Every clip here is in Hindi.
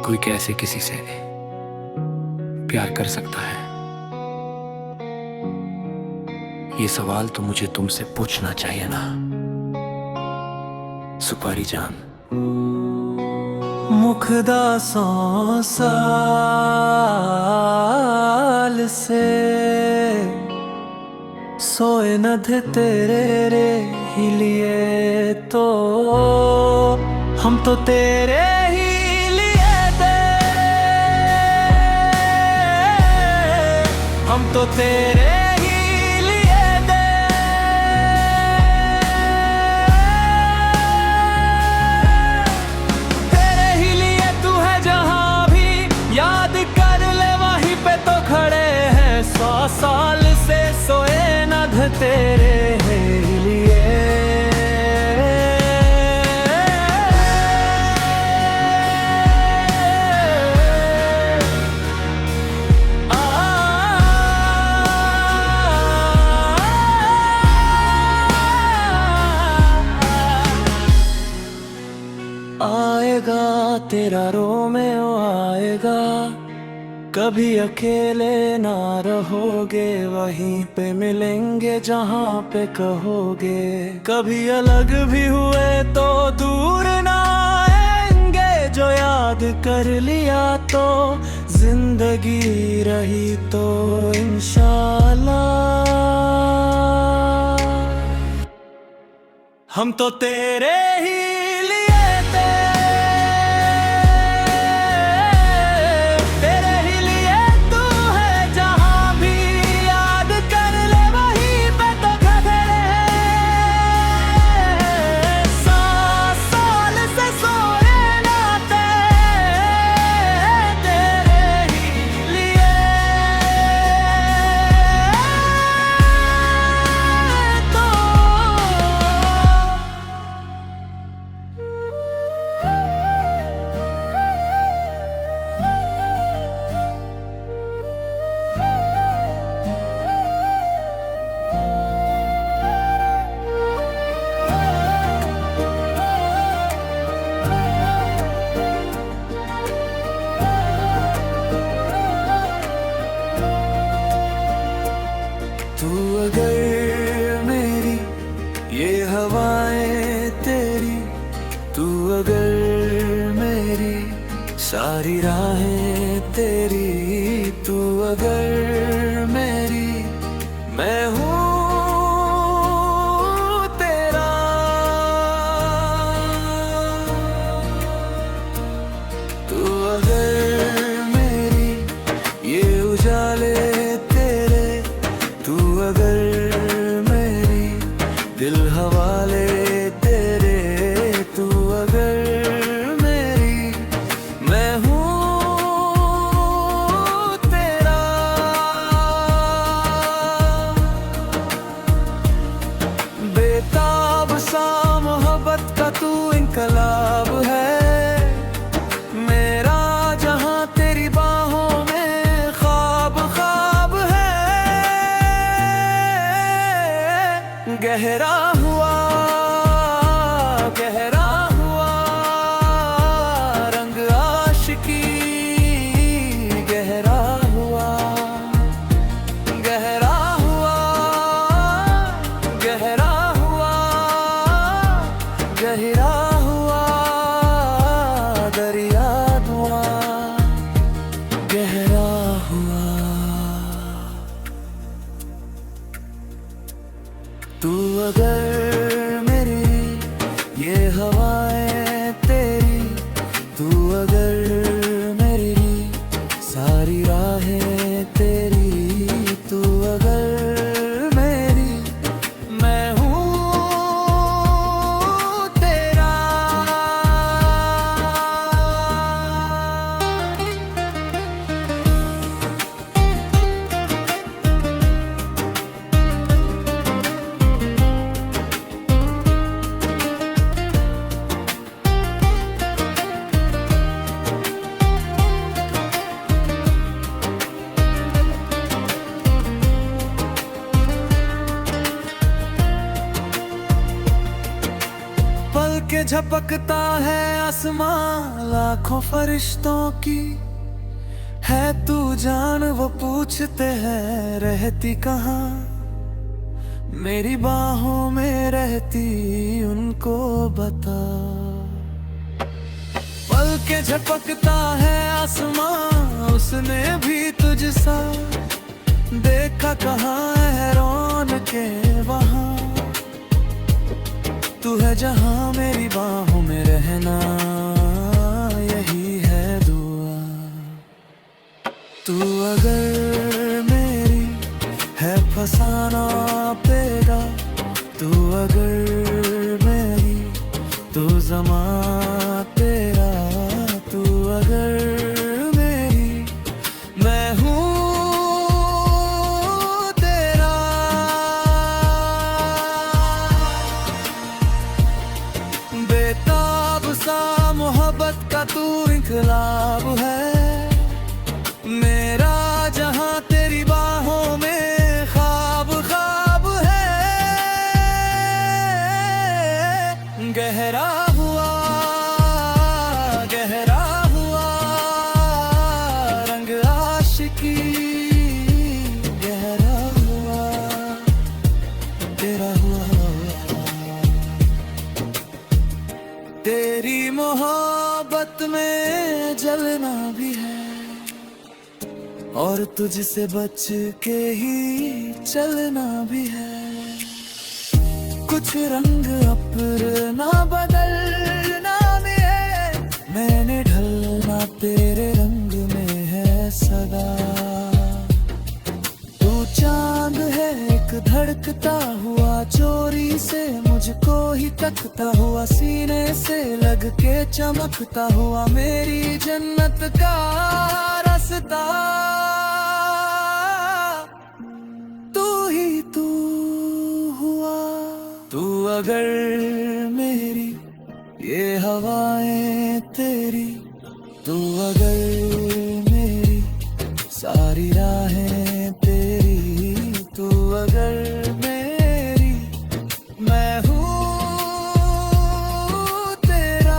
कोई कैसे किसी से प्यार कर सकता है? ये सवाल तो मुझे तुमसे पूछना चाहिए ना, सुपारी जान। मुखदा 100 साल से सोए न थे तेरे रे ही लिए, तो हम तो तेरे ही लिए थे, हम तो तेरे ही लिए थे। तेरे ही लिए तू है जहां भी, याद कर ले वहीं पे तो खड़े हैं। 100 साल से सोए न थे तेरे ही लिए। आएगा तेरा रोमियो आएगा, कभी अकेले ना रहोगे, वहीं पे मिलेंगे जहाँ पे कहोगे। कभी अलग भी हुए तो दूर ना आएंगे, जो याद कर लिया तो जिंदगी रही तो इंशाल्लाह। हम तो तेरे ही लिए थे, तेरे ही लिए तू है जहां भी, याद कर ले वहीं पे तो खड़े हैं। 100 साल से सोए ना थे तेरे ही लिए, तो तू अगर मेरी ये हवाएं तेरी, तू अगर मेरी सारी राहें तेरी, तू अगर मेरी मैं हूँ तेरा। तू अगर मेरी ये उजाले तेरे, तू अगर मेरी दिल हवाले तेरे, तू अगर मेरी मैं हूँ तेरा। झपकता है आसमां लाखों फरिश्तों की, है तू जान वो पूछते हैं रहती कहाँ, मेरी बाहों में रहती उनको बता। पल के झपकता है आसमां उसने भी तुझसा, देखा कहाँ है रौन के वहाँ, तू है जहाँ मेरी बाहों में रहना यही है दुआ। तू अगर मेरी है फसाना पेगा, तू अगर मेरी तो ज़मा तेरा, तू अगर मेरी मैं हूँ तेरा। बेताब सा मोहब्बत का तू इनकलाब है मेरा, जहां तेरी बाहों में ख्वाब ख्वाब है। गहरा हुआ रंग आशिकी, गहरा हुआ तेरा हुआ। तेरी मोहब्बत में जलना भी है और तुझसे बच के ही चलना भी है। कुछ रंग अपना बदलना भी है, मैंने ढलना तेरे रंग में है सदा। तू चांद है एक धड़कता हुआ, चोरी से मुझको ही तकता हुआ, सीने से लग के चमकता हुआ, मेरी जन्नत का रास्ता। तू ही तू हुआ, तू अगर मेरी ये हवाएं तेरी, तू अगर मेरी सारी राहें तेरी, तू अगर मेरी मैं हूँ तेरा।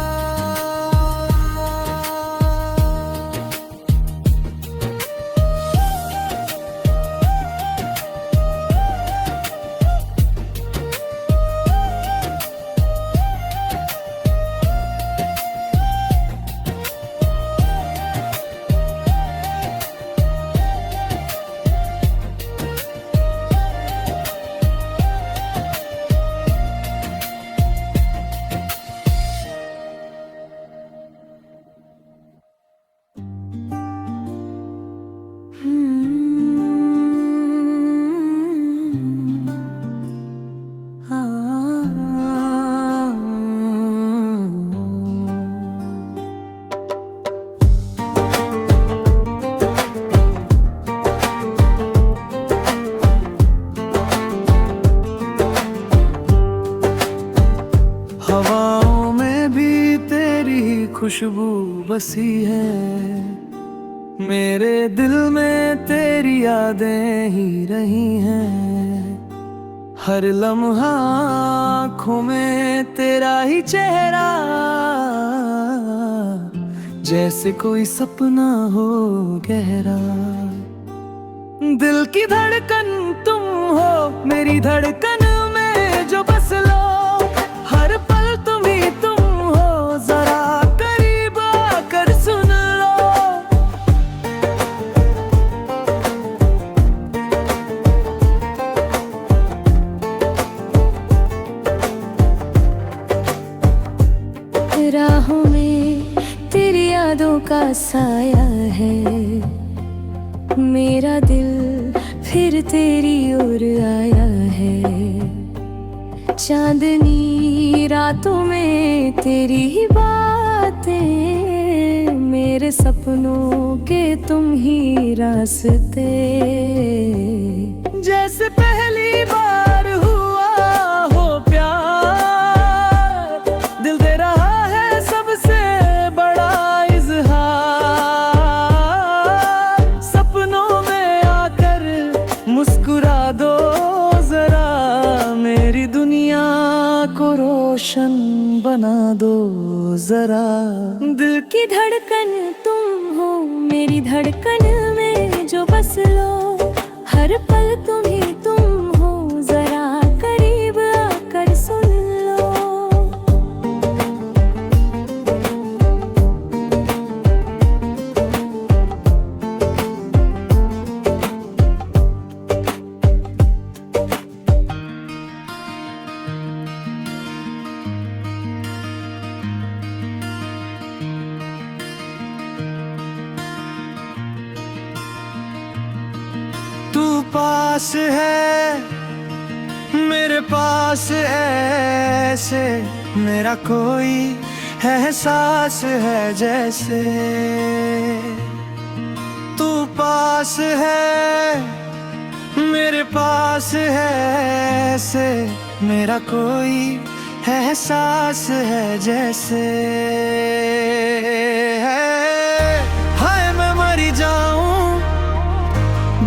हवाओं में भी तेरी खुशबू बसी है, मेरे दिल में तेरी यादें ही रही हैं। हर लम्हा आँखों में तेरा ही चेहरा, जैसे कोई सपना हो गहरा। दिल की धड़कन तुम हो, मेरी धड़कन में जो बस लो, हर पल तुम ही तुम हो, जरा करीब आकर सुन लो। राहों में तेरी यादों का साया है, मेरा दिल फिर तेरी ओर आया है। चांदनी रातों में तेरी ही बातें, मेरे सपनों के तुम ही रास्ते। जैसे पहली बार हुआ हो प्यार, दिल दे रहा है सबसे बड़ा इजहार। सपनों में आकर मुस्कुरा दो जरा, मेरी दुनिया को रोशन बना दो जरा। दिल की धड़कन तुम हो, मेरी धड़कन में जो बस लो। हर पल तुम ही तुम हो, जरा करीब आकर सुन लो। तू पास है मेरे पास ऐसे, मेरा कोई एहसास है जैसे। तू पास है मेरे पास है ऐसे, मेरा कोई एहसास है जैसे। हाय मैं मरी जाऊं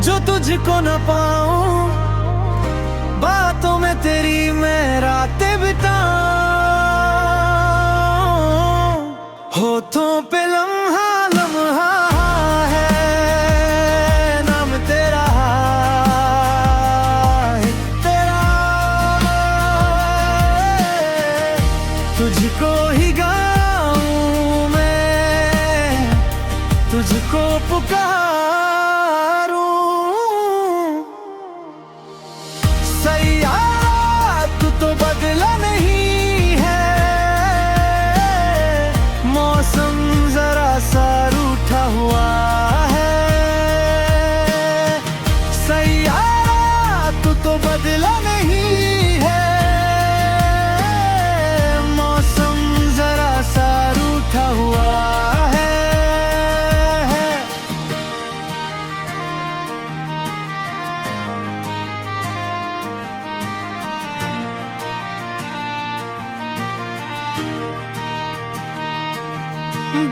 जो तुझको न पाऊं, बातों में तेरी मैं रातें बिताऊं। होठों पे लम्हा लम्हा है नाम तेरा, तेरा। तुझको ही गाऊं मैं, तुझको पुकारूं।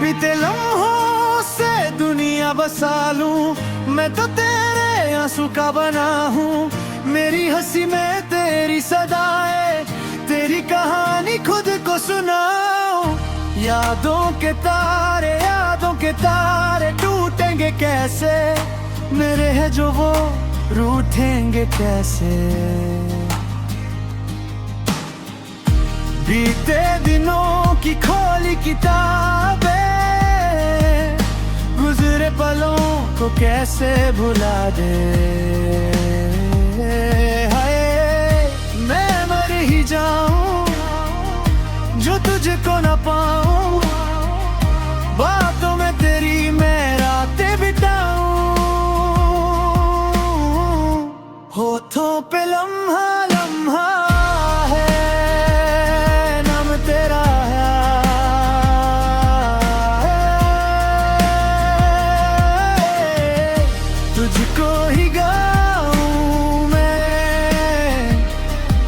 बीते लम्हों से दुनिया बसा लूं, मैं तो तेरे आंसू का बना हूँ। मेरी हंसी में तेरी सदाएं, तेरी कहानी खुद को सुनाऊं। यादों के तारे टूटेंगे कैसे, मेरे हैं जो वो रूठेंगे कैसे। बीते दिनों की खोली किताबें, गुजरे पलों को कैसे भुला दे। हाय मैं मर ही जाऊं जो तुझको न पाऊं, बातों में तेरी मैं रातें बिताऊं। होठों पे लम्हा लम्हा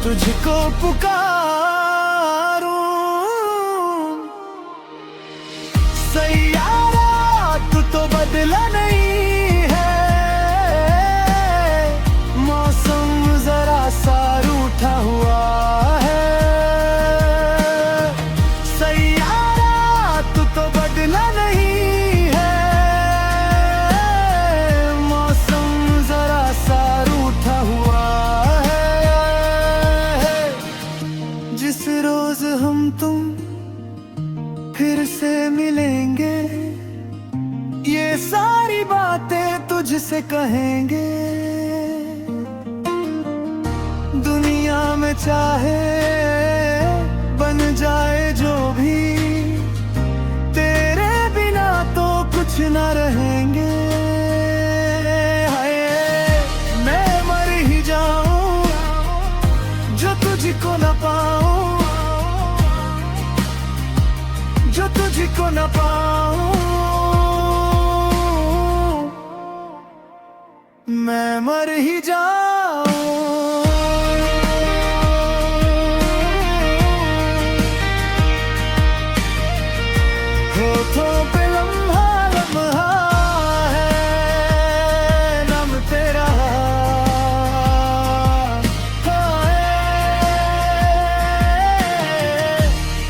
तुझको पुकारूं। सैयारा तू तो बदला नहीं है, मौसम जरा सा रूठा हुआ है। सैयारा तू तो बदला नहीं है, मौसम जरा सा रूठा हुआ है। जिस रोज हम तुम फिर से मिलेंगे, ये सारी बातें तुझसे कहेंगे। दुनिया में चाहे बन जाए जो भी, तेरे बिना तो कुछ न रहेंगे। हाय मैं मर ही जाऊं जो तुझको न पाऊं, जो तुझको न पाऊं। मैं मर ही जाऊं। होठों पे लम्हा लम्हा है नाम तेरा,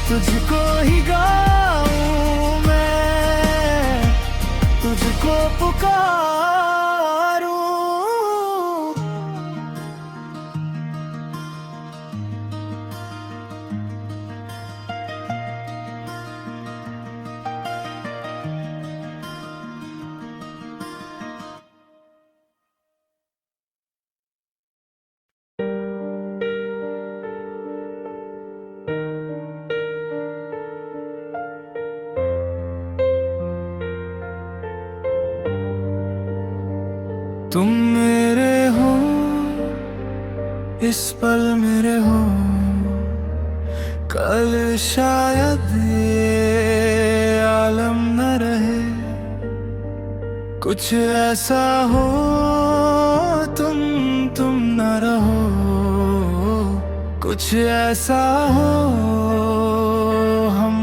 तुझ पुकारूं। तुम मेरे हो, इस पल मेरे हो, कल शायद ये आलम न रहे। कुछ ऐसा हो, तुम न रहो। कुछ ऐसा हो, हम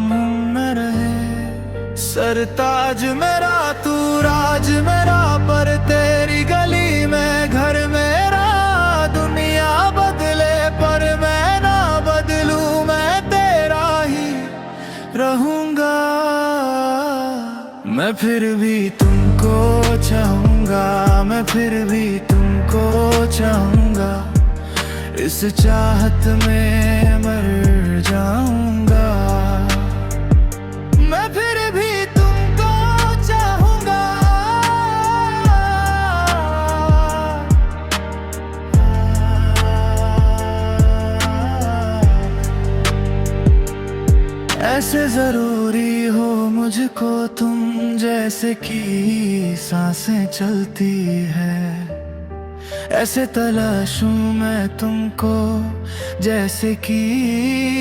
न रहे। सरताज मेरा तू राज मेरा, पर तेरी गली में घर मेरा। दुनिया बदले पर मैं ना बदलूं, मैं तेरा ही रहूंगा। मैं फिर भी तुमको चाहूंगा, मैं फिर भी तुमको चाहूंगा। इस चाहत में मर जाऊंगा। मैं फिर भी तुमको चाहूंगा। ऐसे जरूरी हो मुझको तुम, जैसे कि सांसें चलती है। ऐसे तलाशूं मैं तुमको, जैसे कि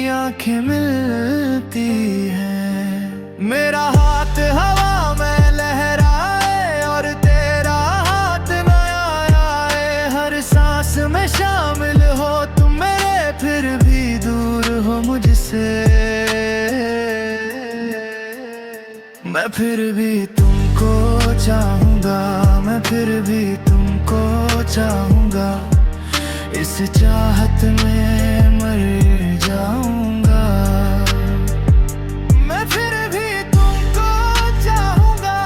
आंखें मिलती हैं। मेरा हाथ हवा में लहराए और तेरा हाथ न आए। हर सांस में शामिल हो तुम मेरे, फिर भी दूर हो मुझसे। मैं फिर भी तुमको चाहूंगा, मैं फिर भी तुमको चाहूंगा। इस चाहत में मर जाऊंगा। मैं फिर भी तुमको चाहूंगा।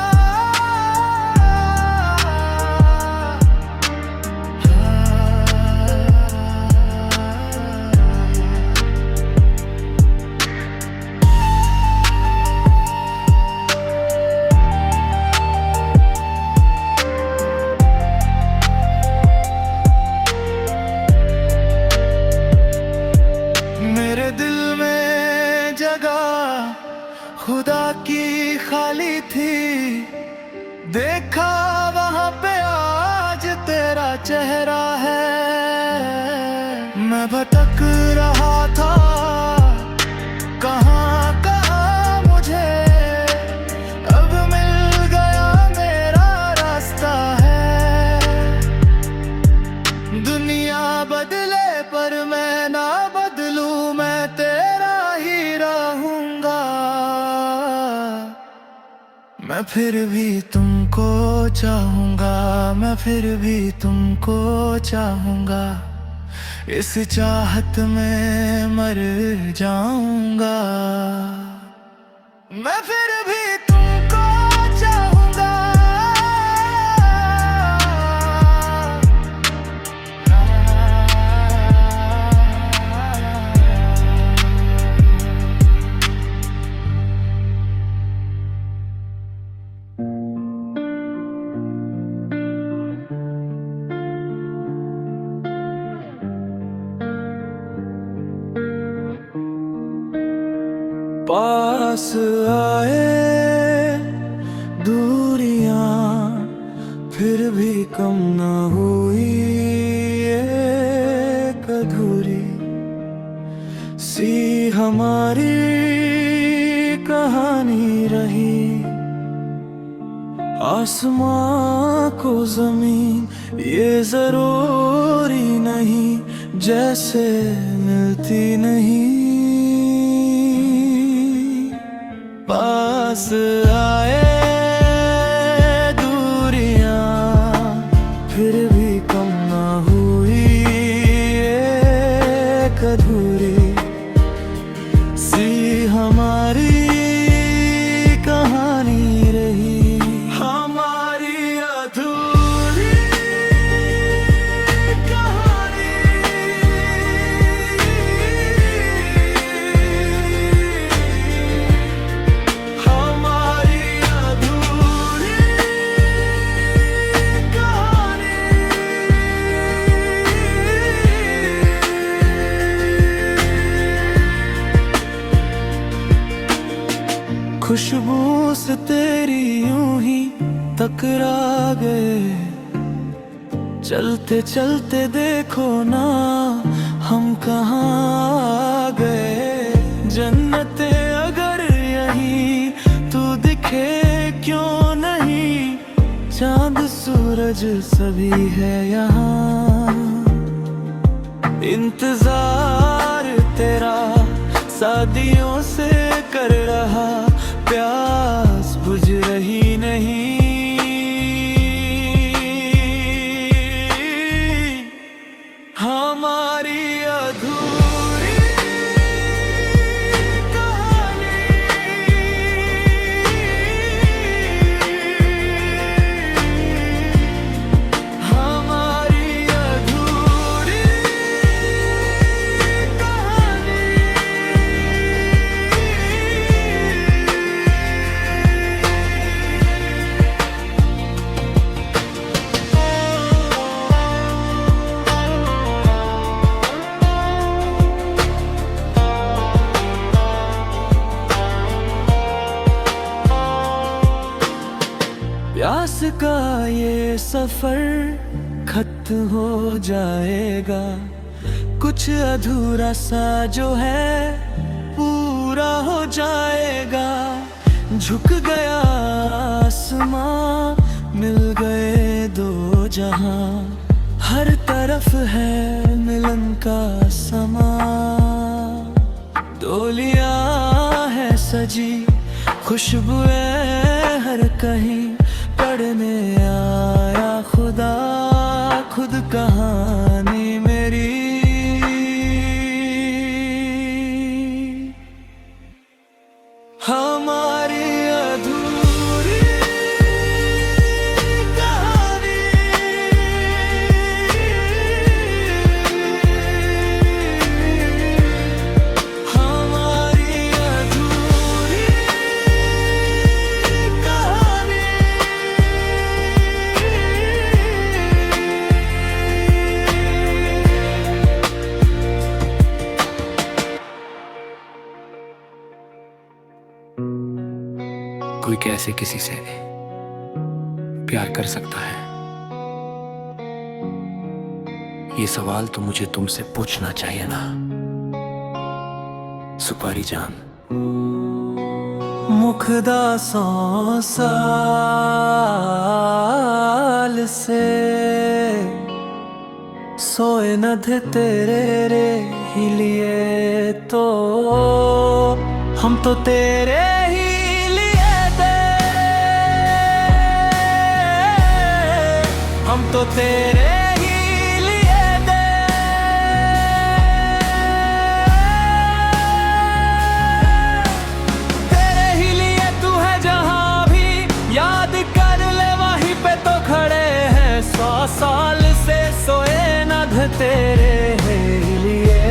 मेरे दिल में जगह खुदा की खाली थी। देखा वहां पे आज तेरा चेहरा है। मैं भटक रहा था कहाँ कहाँ मुझे, अब मिल गया मेरा रास्ता है। दुनिया बदले पर मैं ना बदलूं, मैं तेरा ही रहूंगा। मैं फिर भी तुमको चाहूंगा, मैं फिर भी तुमको चाहूंगा। इस चाहत में मर जाऊंगा। मैं फिर भी तुमको चाहूंगा। पास आए दूरियां, फिर भी कम न हुई एक अधूरी सी हमारी कहानी रही। आसमां को जमीन ये जरूरी नहीं, जैसे मिलती नहीं। पास आए दूरियां, फिर भी कम न हुई एक अधूरी सी हमारी कहानी रही। हमारी आंखों से तेरी यूं ही टकरा गए। चलते चलते देखो ना हम कहाँ आ गए। जन्नते अगर यही तू दिखे क्यों नहीं, चांद सूरज सभी है यहाँ। इंतजार तेरा सदियों से कर रहा, प्यास बुझ रही नहीं। हमारी अधूरी कहानी, हमारी अधूरी कहानी। प्यास का ये सफर खत्म हो जाएगा, कुछ अधूरा सा जो है पूरा हो जाएगा। झुक गया आसमां, मिल गए दो जहां, हर तरफ है मिलन का समा। डोलियां है सजी, खुशबुएं हर कहीं, पढ़ने आया खुदा खुद कहानी मेरी। हमारी अधूरी कहानी, हमारी अधूरी कहानी। कोई कैसे किसी से प्यार कर सकता है, ये सवाल तो मुझे तुमसे पूछना चाहिए ना सुपारी जान। मुखदा 100 साल से सोए न थे तेरे रे ही लिए, तो हम तो तेरे ही लिए थे, हम तो तेरे ही लिए थे। तेरे ही लिए तू है जहां भी, याद कर ले वहीं पे तो खड़े हैं। 100 साल से सोए न थे तेरे ही लिए।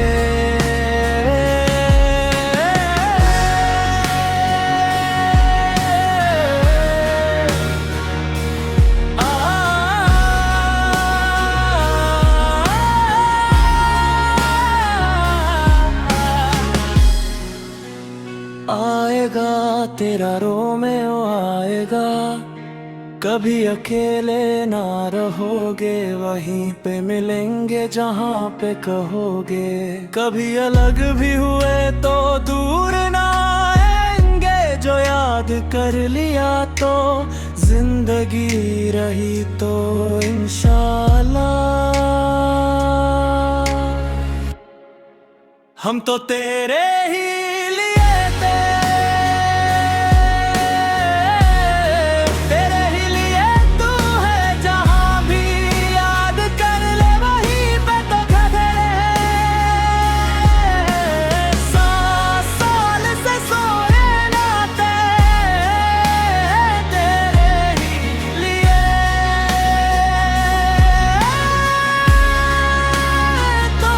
आएगा तेरा रोमियो आएगा, कभी अकेले ना रहोगे, वहीं पे मिलेंगे जहाँ पे कहोगे। कभी अलग भी हुए तो दूर ना आएंगे, जो याद कर लिया तो जिंदगी रही तो इंशाल्लाह। हम तो तेरे ही लिए थे, तेरे ही लिए तू है जहां भी, याद कर ले वहीं पे तो खड़े हैं। 100 साल से सोए ना थे तेरे ही लिए, तो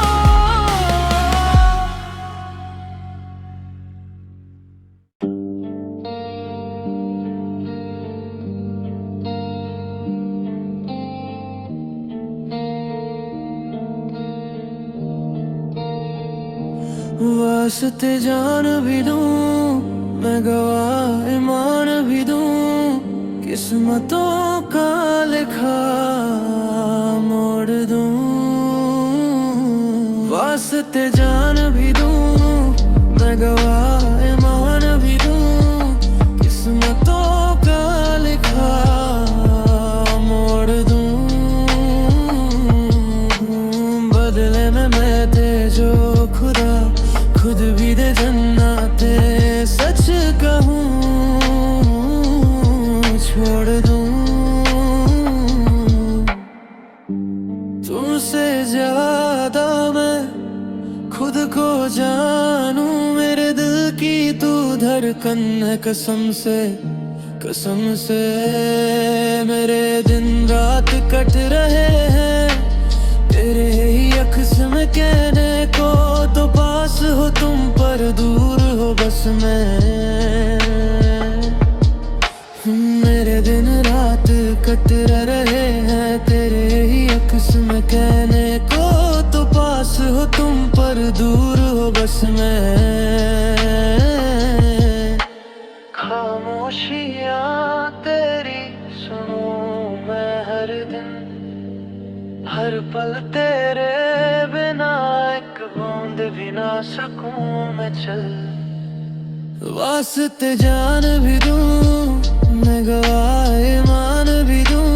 वास्ते जान भी दूं मैं गवाह ईमान भी दूं, किस्मतों का लिखा मोड़ दूं, वास्ते जान भी दूं, मैं गवाह ईमान भी दूं, किस्मतों का लिखा मोड़ दूं, बदले में मैं दे जो खुदा खुद भी दे जन्नते, सच कहूँ छोड़ दूं, तुमसे ज्यादा मैं खुद को जानूं, मेरे दिल की तू धड़कन है कसम से, कसम से मेरे दिन रात कट रहे हैं तेरे ही अक्स में कहने को, तो पास हो तुम पर दूर हो बस मैं, मेरे दिन रात कट रहे हैं तेरे ही अक्स में कहने को, तो पास हो तुम पर दूर हो बस मैं, खामोशियाँ तेरी सुनूं मैं हर दिन, हर पल तेरे बिना एक बूंद भी ना सकूं मैं चल, वास्ते जान भी दूं, मैं गवाह ईमान भी दूं,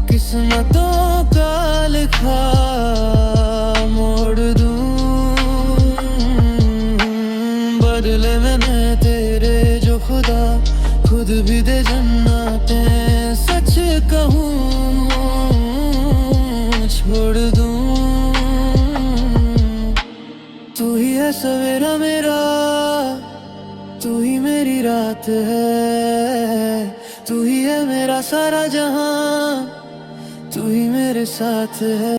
किस्मतों का लिखा मोड़ दूं, बदले में मैं तेरे जो खुदा खुद भी दे जन्नते, सच कहूँ छोड़ दूं, तू ही है सवेरा मेरा, तू ही मेरी रात है, तू ही है मेरा सारा जहां, तू ही मेरे साथ है।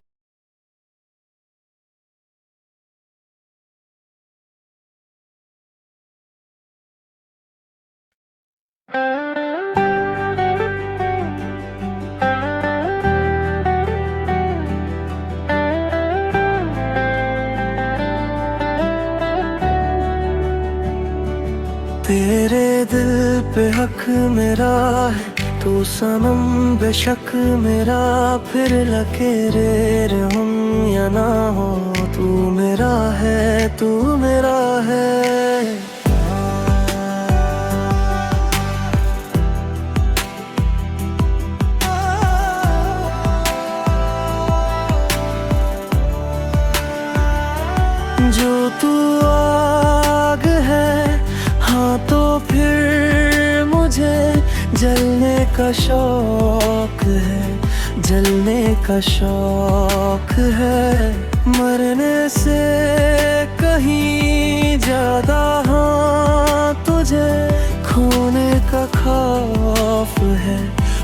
तेरे दिल पे हक मेरा है, तू सनम बेशक मेरा, फिर लकीरें हम या ना हो, तू मेरा है, तू मेरा है। जो तू आग है हाँ तो फिर मुझे जलने का शौक है, जलने का शौक है, मरने से कहीं ज्यादा हाँ तुझे खोने का खौफ है,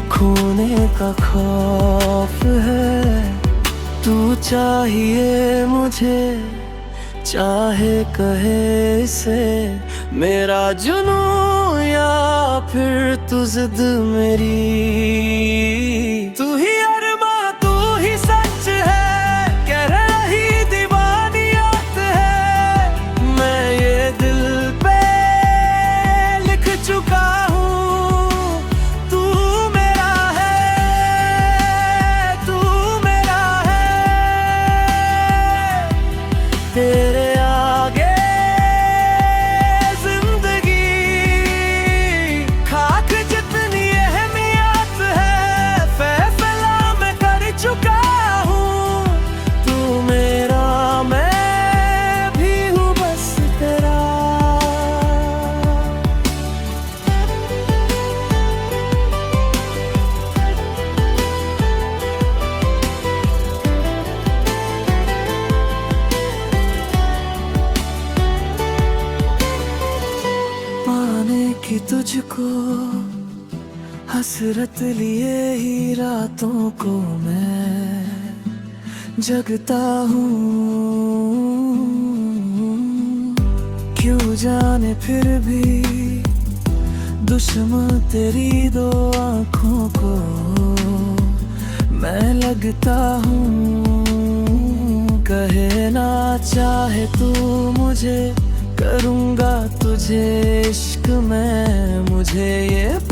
खोने का खौफ है। तू चाहिए मुझे चाहे कहे इसे मेरा जुनून या फिर तू जिद मेरी, तू ही अरमा तू ही सच है, कह रही दीवानियत है, मैं ये दिल पे लिख चुका हूँ, तू मेरा है, तू मेरा है, तेरे कि तुझको हसरत लिए ही रातों को मैं जगता हूँ, क्यों जाने फिर भी दुश्मन तेरी दो आँखों को मैं लगता हूँ, कहे ना चाहे तू मुझे करूँगा तुझे इश्क में, मुझे ये